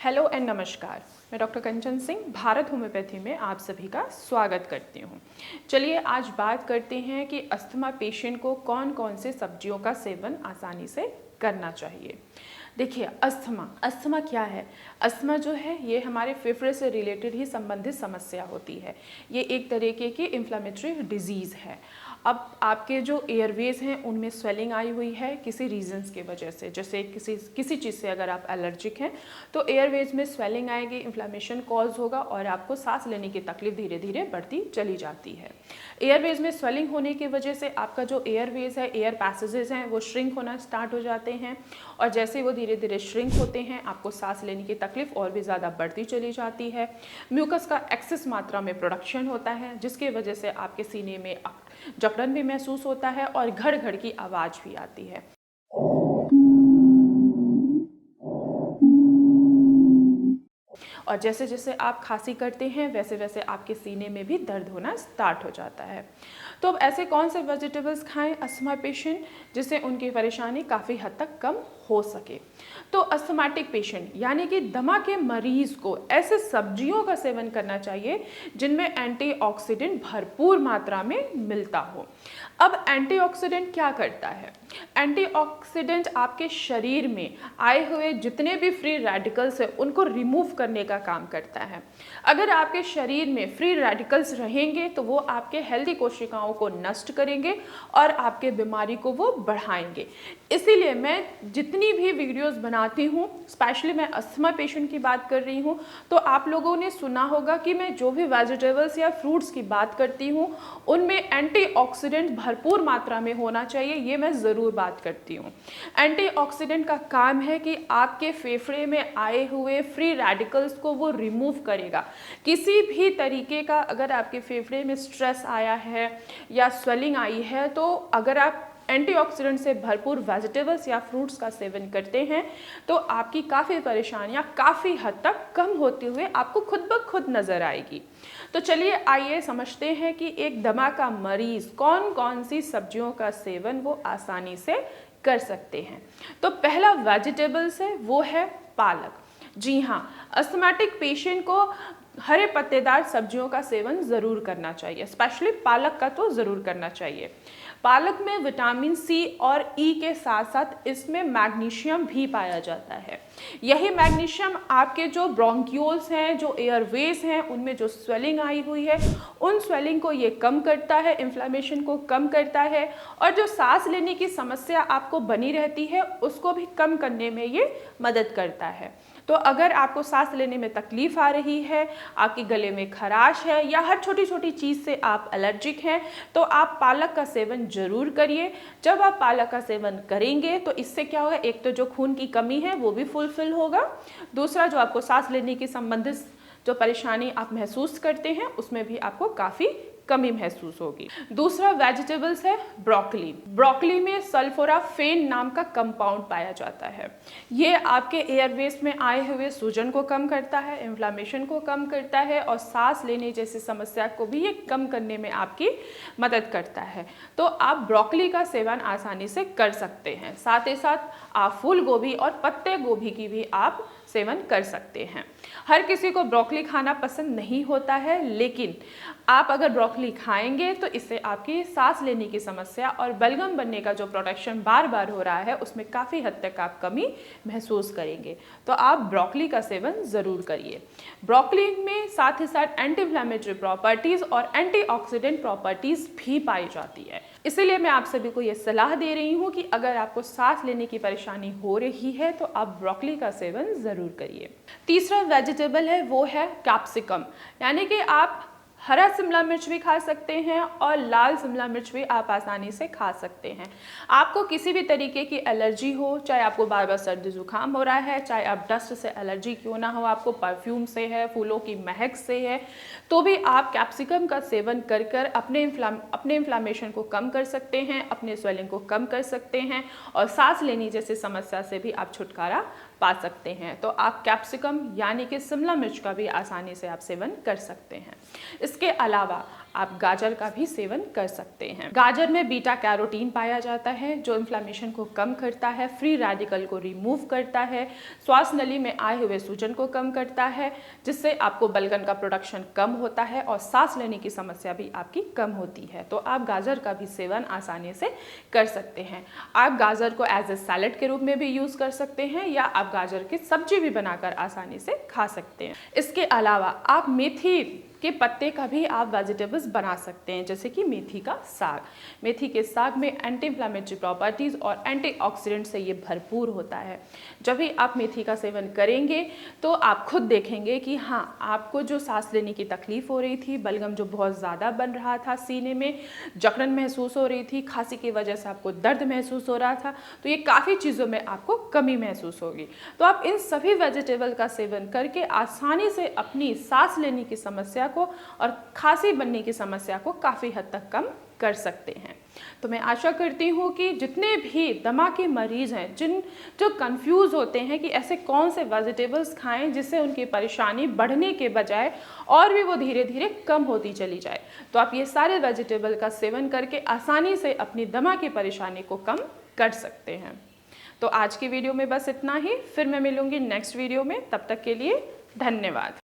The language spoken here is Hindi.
हेलो एंड नमस्कार। मैं डॉक्टर कंचन सिंह भारत होम्योपैथी में आप सभी का स्वागत करती हूँ। चलिए आज बात करते हैं कि अस्थमा पेशेंट को कौन कौन से सब्जियों का सेवन आसानी से करना चाहिए। देखिए अस्थमा क्या है? अस्थमा जो है ये हमारे फेफड़े से रिलेटेड ही संबंधित समस्या होती है। ये एक तरीके की इन्फ्लेमेटरी डिजीज़ है। अब आपके जो एयरवेज हैं उनमें स्वेलिंग आई हुई है किसी रीजंस की वजह से, जैसे किसी चीज़ से अगर आप एलर्जिक हैं तो एयरवेज में स्वेलिंग आएगी, इन्फ्लेमेशन कॉज होगा और आपको सांस लेने की तकलीफ धीरे धीरे बढ़ती चली जाती है। एयरवेज में स्वेलिंग होने की वजह से आपका जो एयरवेज है, एयर पैसेजेस हैं, वो श्रिंक होना स्टार्ट हो जाते हैं और जैसे वो धीरे धीरे श्रिंक होते हैं आपको सांस लेने की तकलीफ और भी ज़्यादा बढ़ती चली जाती है। म्यूकस का एक्सेस मात्रा में प्रोडक्शन होता है जिसकी वजह से आपके सीने में जकड़न भी महसूस होता है और घड़ घड़ की आवाज़ भी आती है। और जैसे जैसे आप खांसी करते हैं वैसे वैसे आपके सीने में भी दर्द होना स्टार्ट हो जाता है। तो अब ऐसे कौन से वेजिटेबल्स खाएं अस्थमा पेशेंट जिससे उनकी परेशानी काफ़ी हद तक कम हो सके? तो अस्थमाटिक पेशेंट यानी कि दमा के मरीज को ऐसे सब्जियों का सेवन करना चाहिए जिनमें एंटीऑक्सीडेंट भरपूर मात्रा में मिलता हो। अब एंटीऑक्सीडेंट क्या करता है? एंटीऑक्सीडेंट आपके शरीर में आए हुए जितने भी फ्री रेडिकल्स हैं उनको रिमूव करने का काम करता है। अगर आपके शरीर में फ्री रेडिकल्स रहेंगे तो वो आपके हेल्दी कोशिकाओं को नष्ट करेंगे और आपके बीमारी को वो बढ़ाएंगे। इसीलिए मैं जितनी भी वीडियोस बनाती हूँ, स्पेशली मैं अस्थमा पेशेंट की बात कर रही हूँ, तो आप लोगों ने सुना होगा कि मैं जो भी वेजिटेबल्स या फ्रूट्स की बात करती हूँ उनमें एंटीऑक्सीडेंट भरपूर मात्रा में होना चाहिए, ये मैं ज़रूर बात करती हूँ। एंटीऑक्सीडेंट का काम है कि आपके फेफड़े में आए हुए फ्री रेडिकल्स को वो रिमूव करेगा। किसी भी तरीके का अगर आपके फेफड़े में स्ट्रेस आया है या स्वेलिंग आई है तो अगर आप एंटीऑक्सीडेंट से भरपूर वेजिटेबल्स या फ्रूट्स का सेवन करते हैं तो आपकी काफ़ी परेशानियां काफ़ी हद तक कम होते हुए आपको खुद ब खुद नज़र आएगी। तो चलिए आइए समझते हैं कि एक दमा का मरीज कौन कौन सी सब्जियों का सेवन वो आसानी से कर सकते हैं। तो पहला वेजिटेबल्स है वो है पालक। जी हाँ, अस्थमैटिक पेशेंट को हरे पत्तेदार सब्जियों का सेवन ज़रूर करना चाहिए, स्पेशली पालक का तो ज़रूर करना चाहिए। पालक में विटामिन सी और ई के साथ साथ इसमें मैग्नीशियम भी पाया जाता है। यही मैग्नीशियम आपके जो ब्रोंक्यूल्स हैं, जो एयरवेज हैं, उनमें जो स्वेलिंग आई हुई है उन स्वेलिंग को ये कम करता है, इन्फ्लेमेशन को कम करता है और जो सांस लेने की समस्या आपको बनी रहती है उसको भी कम करने में ये मदद करता है। तो अगर आपको सांस लेने में तकलीफ आ रही है, आपके गले में खराश है या हर छोटी छोटी चीज़ से आप एलर्जिक हैं तो आप पालक का सेवन जरूर करिए। जब आप पालक का सेवन करेंगे तो इससे क्या होगा, एक तो जो खून की कमी है वो भी फुलफिल होगा, दूसरा जो आपको सांस लेने की संबंधित जो परेशानी आप महसूस करते हैं उसमें भी आपको काफ़ी कमी महसूस होगी। दूसरा वेजिटेबल्स है ब्रोकली। ब्रोकली में सल्फोराफेन नाम का कंपाउंड पाया जाता है। ये आपके एयरवेज में आए हुए सूजन को कम करता है, इन्फ्लेमेशन को कम करता है और सांस लेने जैसी समस्या को भी ये कम करने में आपकी मदद करता है। तो आप ब्रोकली का सेवन आसानी से कर सकते हैं। साथ ही साथ आप फूल गोभी और पत्ते गोभी की भी आप सेवन कर सकते हैं। हर किसी को ब्रोकली खाना पसंद नहीं होता है, लेकिन आप अगर ब्रोकली खाएंगे तो इससे आपकी सांस लेने की समस्या और बलगम बनने का जो प्रोटेक्शन बार बार हो रहा है उसमें काफ़ी हद तक आप कमी महसूस करेंगे। तो आप ब्रोकली का सेवन ज़रूर करिए। ब्रोकली में साथ ही साथ एंटी इन्फ्लेमेटरी प्रॉपर्टीज़ और एंटीऑक्सीडेंट प्रॉपर्टीज़ भी पाई जाती है। इसीलिए मैं आप सभी को ये सलाह दे रही हूँ कि अगर आपको सांस लेने की परेशानी हो रही है तो आप ब्रोकली का सेवन ज़रूर करिए। तीसरा वेजिटेबल है वो है कैप्सिकम, यानी कि आप हरा शिमला मिर्च भी खा सकते हैं और लाल शिमला मिर्च भी आप आसानी से खा सकते हैं। आपको किसी भी तरीके की एलर्जी हो, चाहे आपको बार बार सर्दी जुकाम हो रहा है, चाहे आप डस्ट से एलर्जी क्यों ना हो, आपको परफ्यूम से है, फूलों की महक से है, तो भी आप कैप्सिकम का सेवन कर कर अपने इन्फ्लामेशन को कम कर सकते हैं, अपने स्वेलिंग को कम कर सकते हैं और सांस लेने जैसी समस्या से भी आप छुटकारा पा सकते हैं। तो आप कैप्सिकम यानी कि शिमला मिर्च का भी आसानी से आप सेवन कर सकते हैं। इसके अलावा आप गाजर का भी सेवन कर सकते हैं। गाजर में बीटा कैरोटीन पाया जाता है जो इन्फ्लेमेशन को कम करता है, फ्री रेडिकल को रिमूव करता है, श्वास नली में आए हुए सूजन को कम करता है, जिससे आपको बलगम का प्रोडक्शन कम होता है और सांस लेने की समस्या भी आपकी कम होती है। तो आप गाजर का भी सेवन आसानी से कर सकते हैं। आप गाजर को एज ए सैलेड के रूप में भी यूज़ कर सकते हैं या आप गाजर की सब्जी भी बनाकर आसानी से खा सकते हैं। इसके अलावा आप मेथी के पत्ते का भी आप वेजिटेबल्स बना सकते हैं, जैसे कि मेथी का साग। मेथी के साग में एंटी इन्फ्लेमेटरी प्रॉपर्टीज़ और एंटीऑक्सीडेंट से ये भरपूर होता है। जब भी आप मेथी का सेवन करेंगे तो आप खुद देखेंगे कि हाँ, आपको जो सांस लेने की तकलीफ हो रही थी, बलगम जो बहुत ज़्यादा बन रहा था, सीने में जकड़न महसूस हो रही थी, खांसी की वजह से आपको दर्द महसूस हो रहा था, तो ये काफ़ी चीज़ों में आपको कमी महसूस होगी। तो आप इन सभी वेजिटेबल का सेवन करके आसानी से अपनी सांस लेने की समस्या को और खांसी बनने की समस्या को काफ़ी हद तक कम कर सकते हैं। तो मैं आशा करती हूँ कि जितने भी दमा के मरीज़ हैं, जो कंफ्यूज होते हैं कि ऐसे कौन से वेजिटेबल्स खाएं जिससे उनकी परेशानी बढ़ने के बजाय और भी वो धीरे धीरे कम होती चली जाए, तो आप ये सारे वेजिटेबल का सेवन करके आसानी से अपनी दमा की परेशानी को कम कर सकते हैं। तो आज की वीडियो में बस इतना ही, फिर मैं मिलूंगी नेक्स्ट वीडियो में। तब तक के लिए धन्यवाद।